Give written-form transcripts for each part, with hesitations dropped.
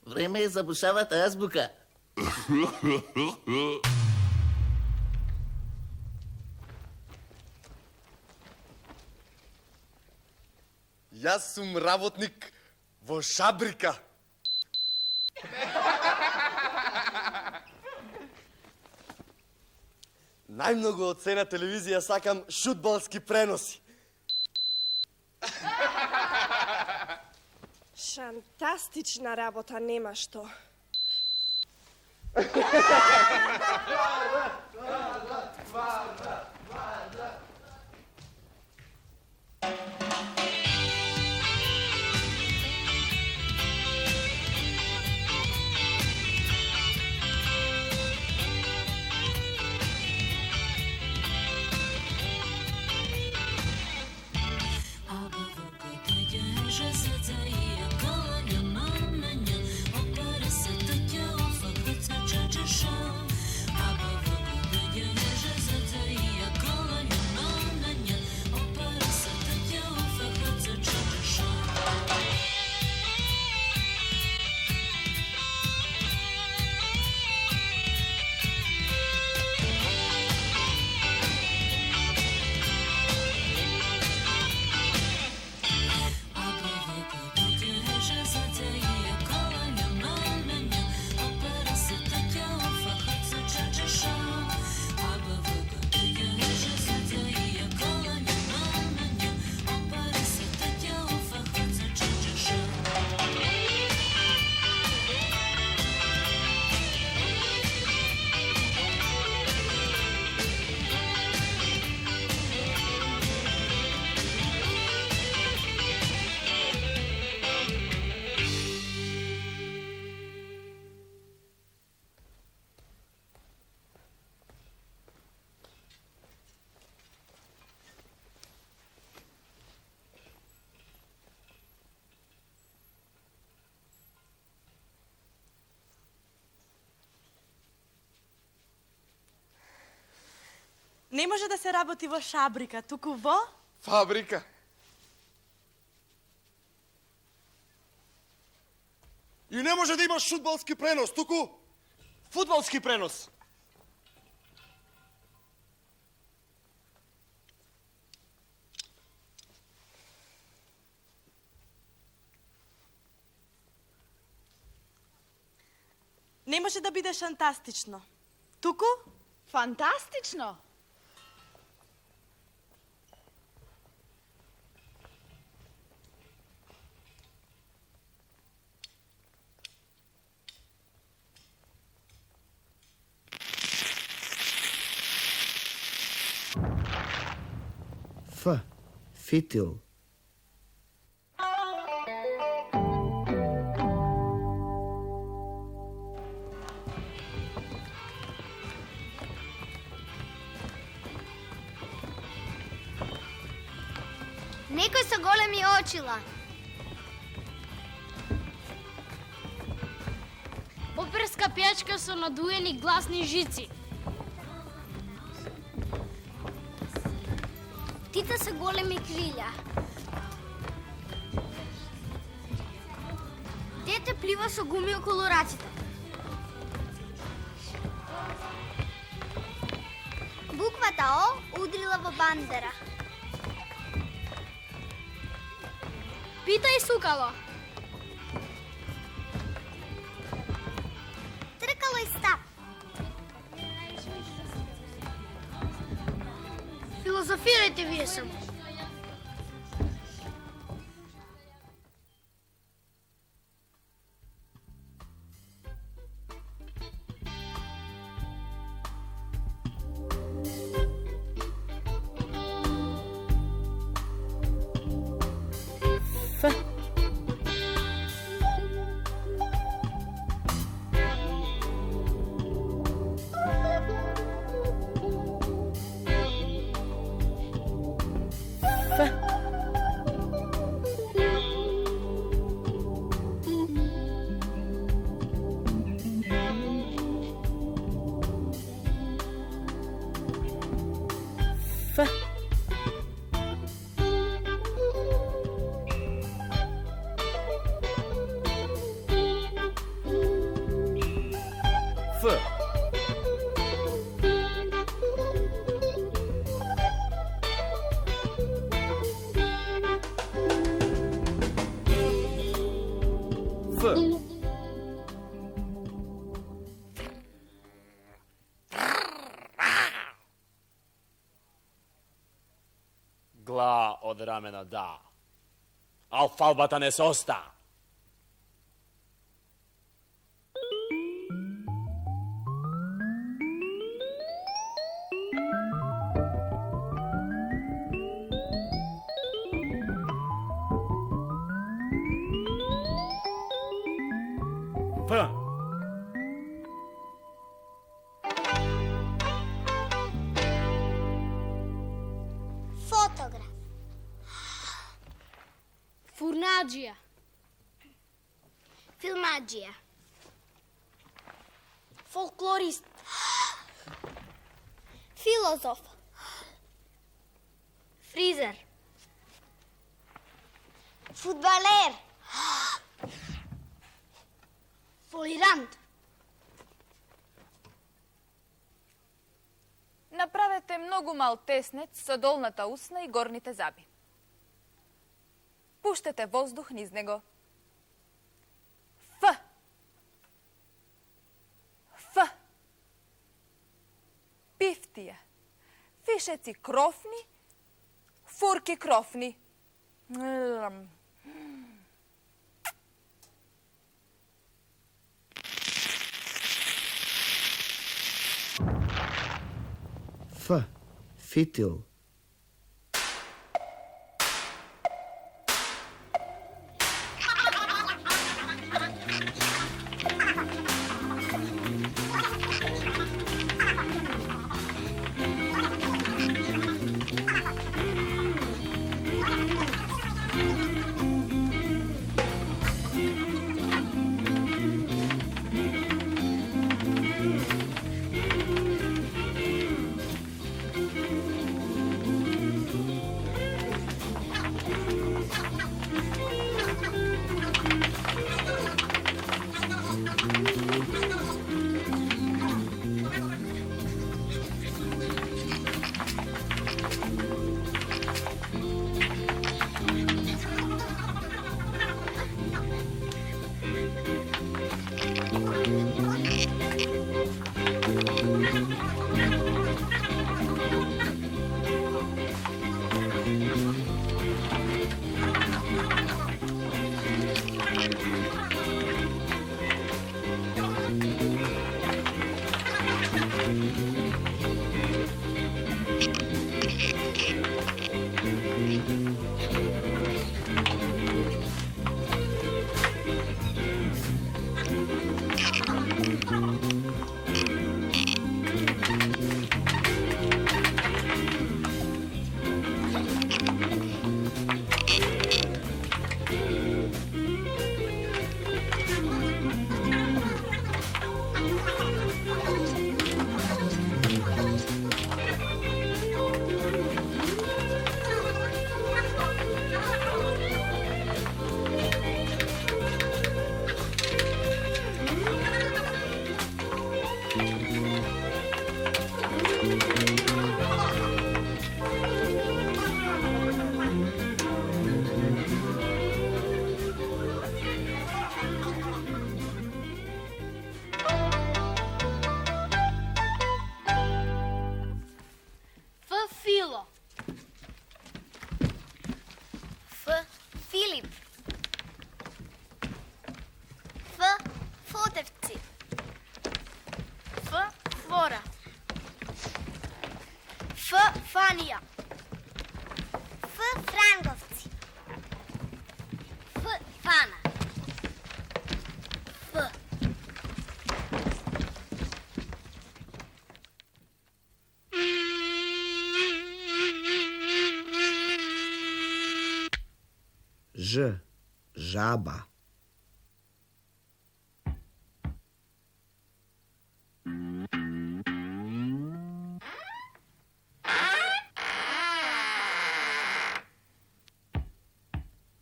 Време е за бушавата азбука. Јас сум работник во шабрика. Најмногу од сена телевизија сакам шутболски преноси. Шантастична работа, нема што. Не може да се работи во шабрика, туку во... Фабрика. И не може да имаш шутболски пренос, туку фудбалски пренос. Не може да биде шантастично. Туку? Фантастично! Фитил. Некој со големи очила. Оперска пејачка со надуени гласни жици. Птица со големи крилја. Дете плива со гуми околу раците. Буквата О удрила во бандера. Питај сукало. Тркало и стап. Филозофирајте вие само. Gla od ramena da. Alfalbata ne se osta. F. Fotograf. Furnađija. Filmađija. Folklorist. Filozof. Frizer. Fudbaler. Folirant. Направете многу мал теснец со долната усна и горните заби. Пуштете воздух низ него. Ф. Ф. Пифтија. Фишеци крофни, фурки крофни. F. Fitil. Filo. Filip. Fotevci. Flora. Fanija. Frangovci. Fana. Ž. Žaba.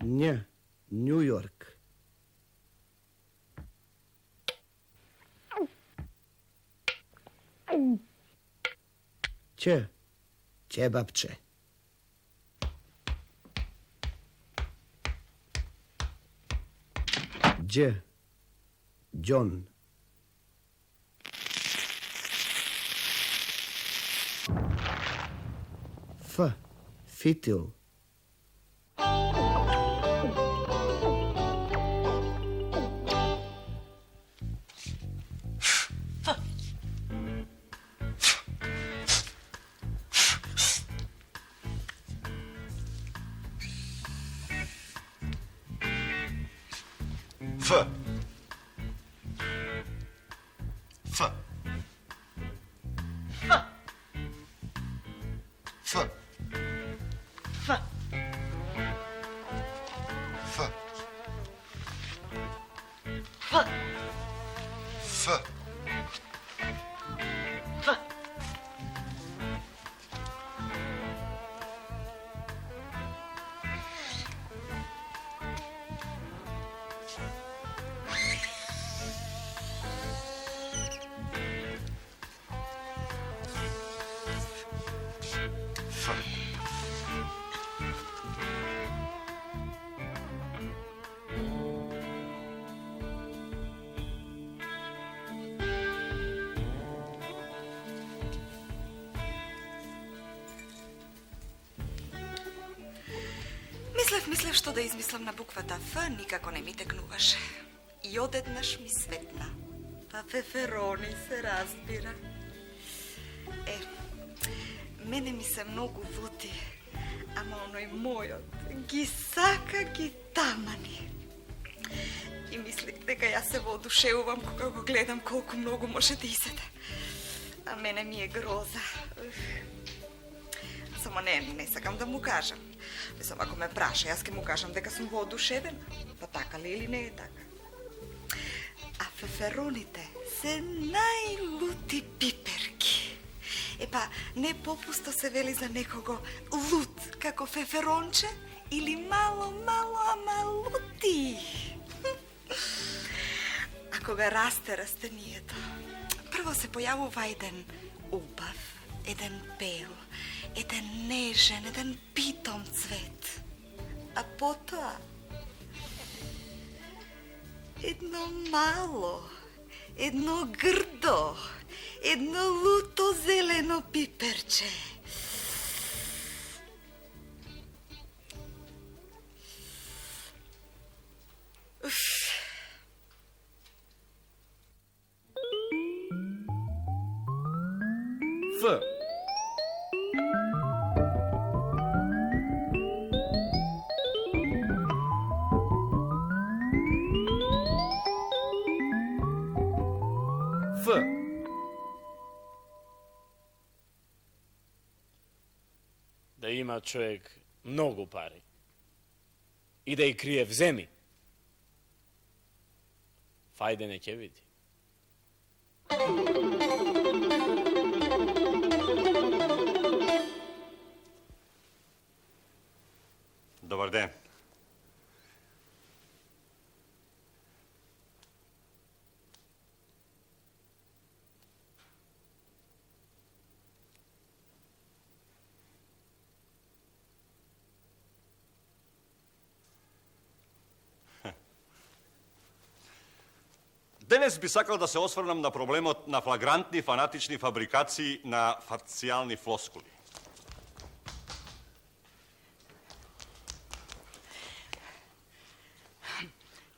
Nj. New York. Ć. Ćebapče. Đ. John. F. Fitil. F. F. F. F. F. F. F. F. F. Мислев што да измислам на буквата Ф, никако не ми текнуваш. И одеднаш ми светна. Па феферони се разбира. Мене ми се многу лути, ама оној мојот ги сака, ги тамани. И мислих дека јас се воодушевувам кога го гледам колку многу може да изеде. А мене ми е гроза. Само не сакам да му кажам. Мислам, ако ме праша, јас ќе му кажам дека сум воодушевена. Па така ли или не е така? А фефероните се најлути пиперки. Епа, не попусто се вели за некого лут, како феферонче, или мало, ама лути. А кога расте растението, прво се појавува еден убав, еден бел, еден нежен, еден питом цвет. А потоа едно мало, едно грдо, едно луто зелено пиперче. Уф. Ф. Ф. Да има човек многу пари и да ги крие в земи, фајде не ќе види. Добар ден. Денес би сакал да се осврнам на проблемот на флагрантни фанатични фабрикации на фацијални флоскули.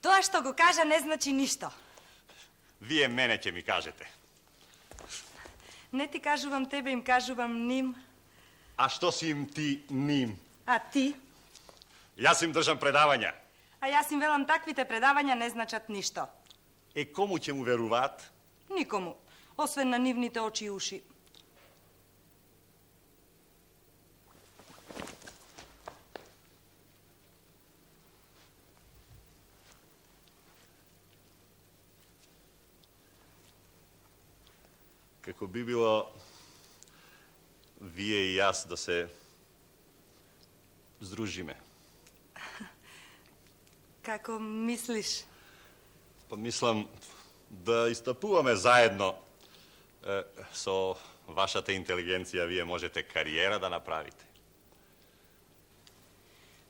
Тоа што го кажа не значи ништо. Вие мене ќе ми кажете. Не ти кажувам тебе, им кажувам ним. А што си им ти ним? А ти? Јас им држам предавања. А јас им велам таквите предавања не значат ништо. Кому ќе му веруваат? Никому, освен на нивните очи и уши. Како би било вие и јас да се здружиме. Како мислиш? Па мислам да истапуваме заедно. Со вашата интелигенција вие можете кариера да направите.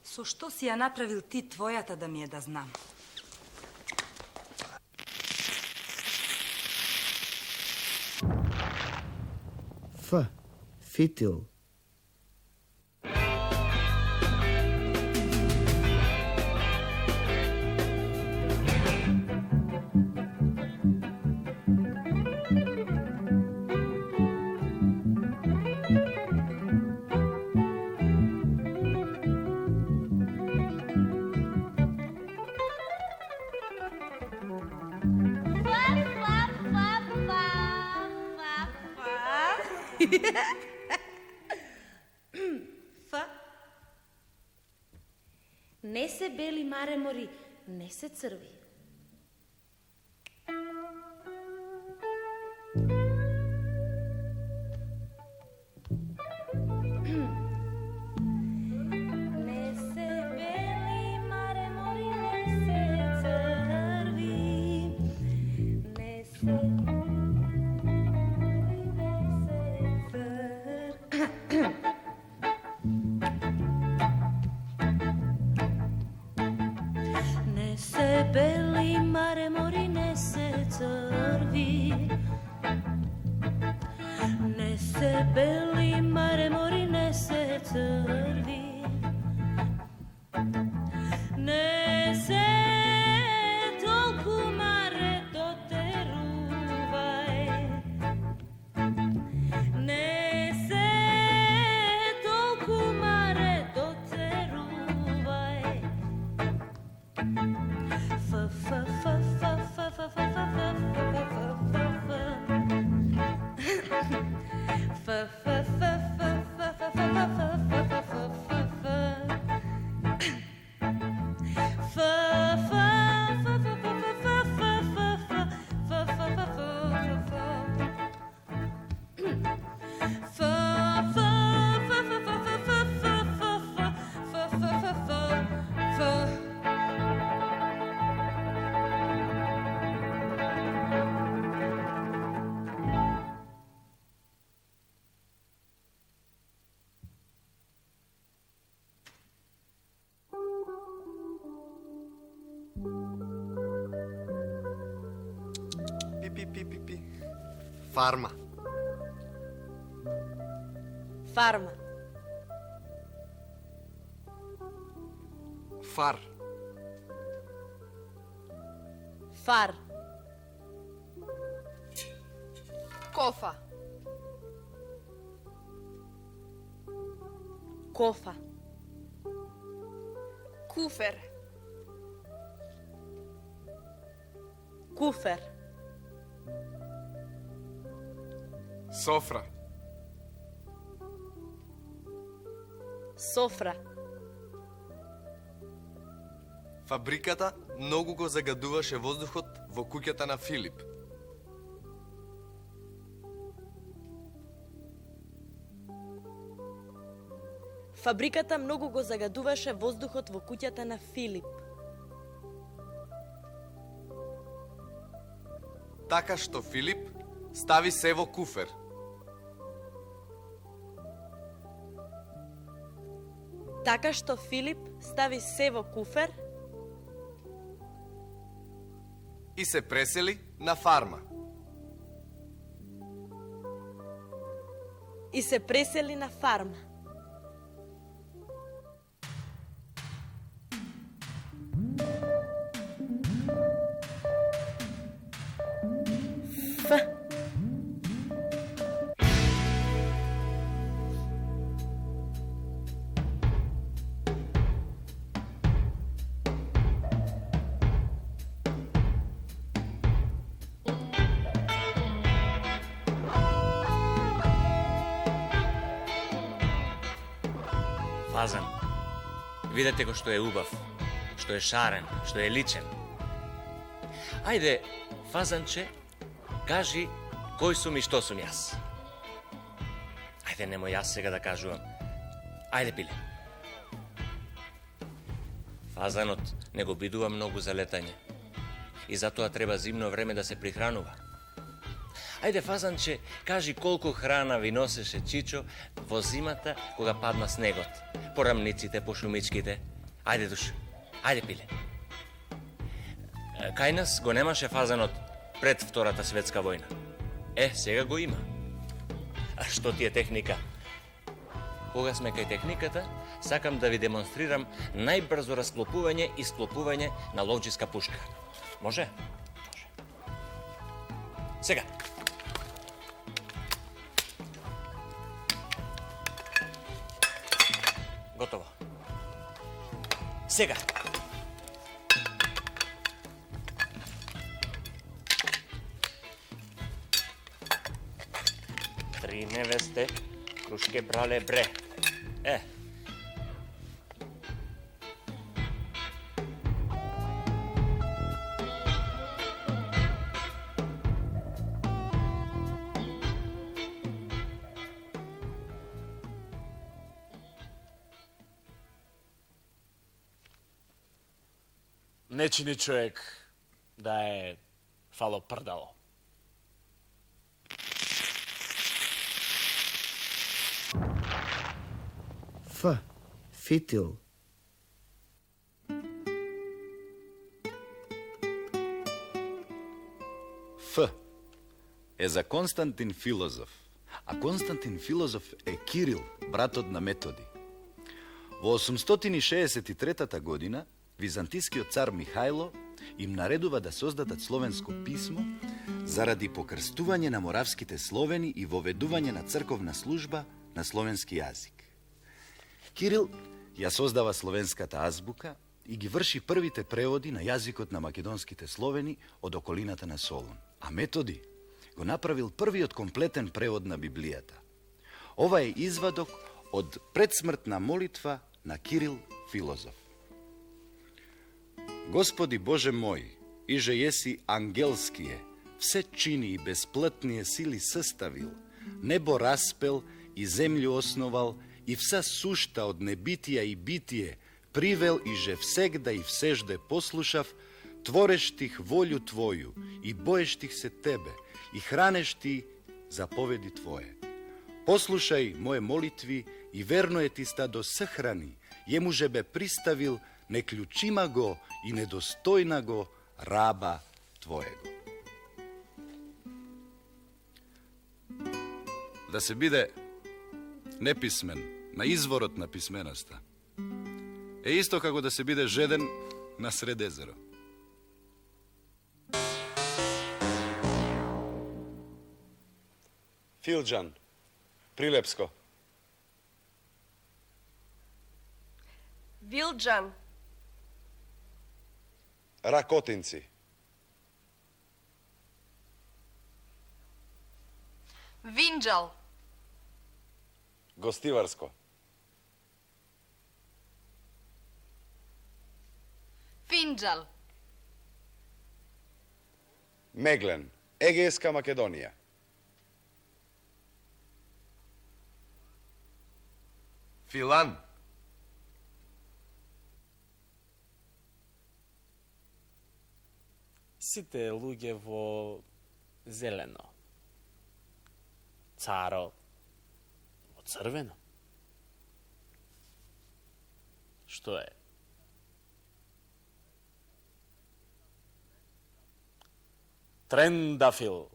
Со што си ја направил ти твојата да ми е да знам? Фитил. Фа. Не се бели маремори, не се црви. Не се бели маремори, не се црви. Не се... Не се бели маремори, не се црви. Не се бели маремори, не се црви. Не се толку маре дотерувај. Не се толку маре дотерувај. Фа фа фа фа фа фа фа фа фа фа Пи. Фарма. Фарма. Фар. Фар. Кофа. Кофа. Куфер. Куфер. Софра. Софра. Фабриката многу го загадуваше воздухот во куќата на Филип. Фабриката многу го загадуваше воздухот во куќата на Филип. Така што Филип стави се во куфер. Така што Филип стави се во куфер И се пресели на фарма. и се пресели на фарма. Фазан, видете го што е убав, што е шарен, што е личен. Ајде, Фазанче, кажи кој сум и што сум јас. Ајде, немој јас сега да кажувам. Ајде, пиле. Фазанот не го бидува многу за летање и затоа треба зимно време да се прихранува. Ајде, Фазанче, кажи колку храна ви носеше Чичо во зимата кога падна снегот, по рамниците, по шумичките. Ајде, душ, ајде, пиле. Кај нас го немаше Фазанот пред Втората светска војна. Сега го има. А што ти е техника? Кога сме кај техниката, сакам да ви демонстрирам најбрзо расклопување и склопување на ловчиска пушка. Може? Може. Сега. Готово. Сега. Три невесте, крушке брале бре. Не чини човек да е фало прдало. Фитил. Ф е за Константин Филозоф, а Константин Филозоф е Кирил, братот на Методи. Во 863 година византискиот цар Михајло им наредува да создадат словенско писмо заради покрстување на моравските словени и воведување на црковна служба на словенски јазик. Кирил ја создава словенската азбука и ги врши првите преводи на јазикот на македонските словени од околината на Солун. А Методи го направил првиот комплетен превод на Библијата. Ова е извадок од предсмртна молитва на Кирил Филозоф. Господи Боже мој, иже јеси ангелские, все чини и безплътние сили съставил, небо распел и землю основал, и вся сушта од небитија и битие привел и же всегда и всежде послушав, творештих волю Твоju и боештих се Тебе и хранешти заповеди Твое. Послушај моje молитви и верно е Ти ста до сахрани, јему же бе приставил неклучима го и недостојна го раба Твоего. Да се биде неписмен на изворот на писменоста е исто како да се биде жеден на сред езеро. Филџан, Прилепско. Вилџан. Ракотинци. Винџал. Гостиварско. Финџал. Меглен, Егејска Македонија. Филан. Сите луѓе во зелено. Царо во црвено. Што е? Трендафил.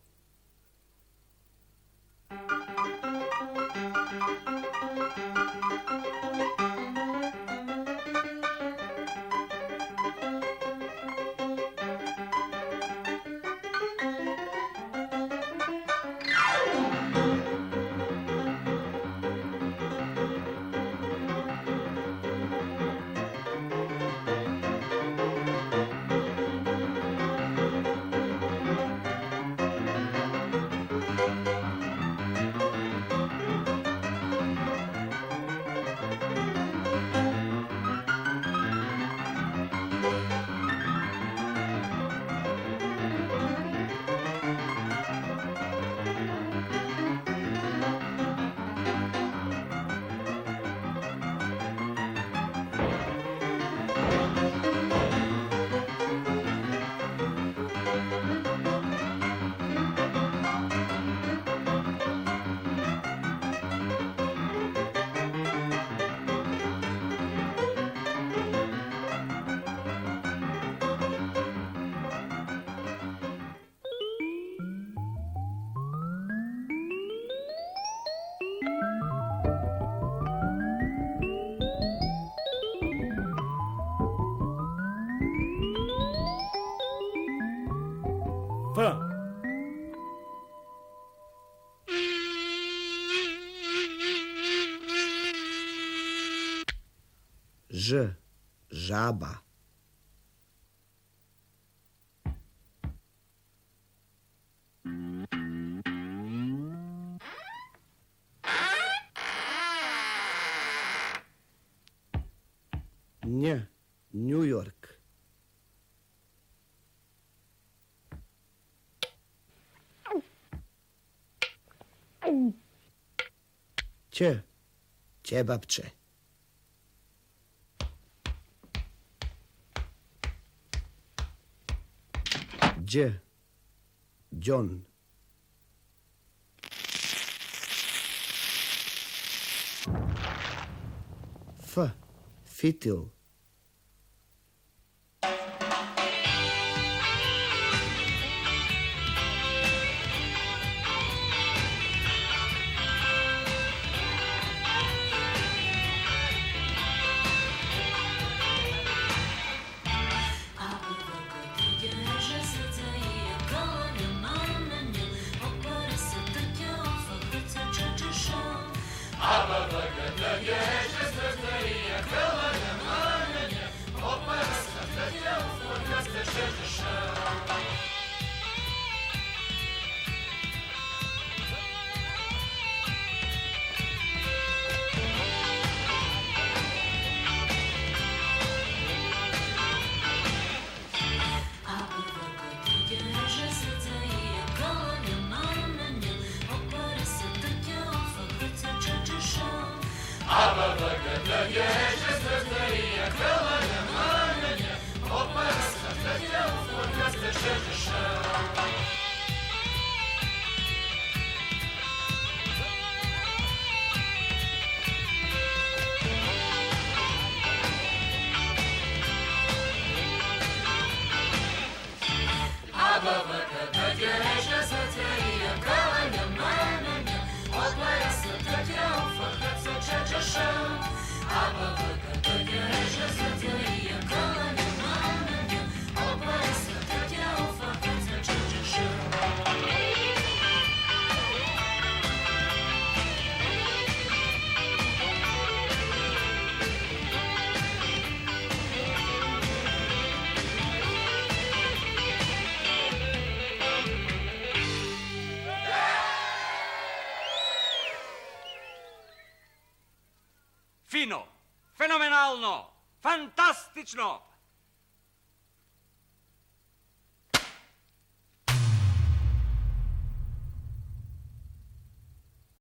Ž. Žaba. Nj. New York. Ć. Ćebapče. Đ. John. F. Fitil. Fino, fenomenalno, fantastično,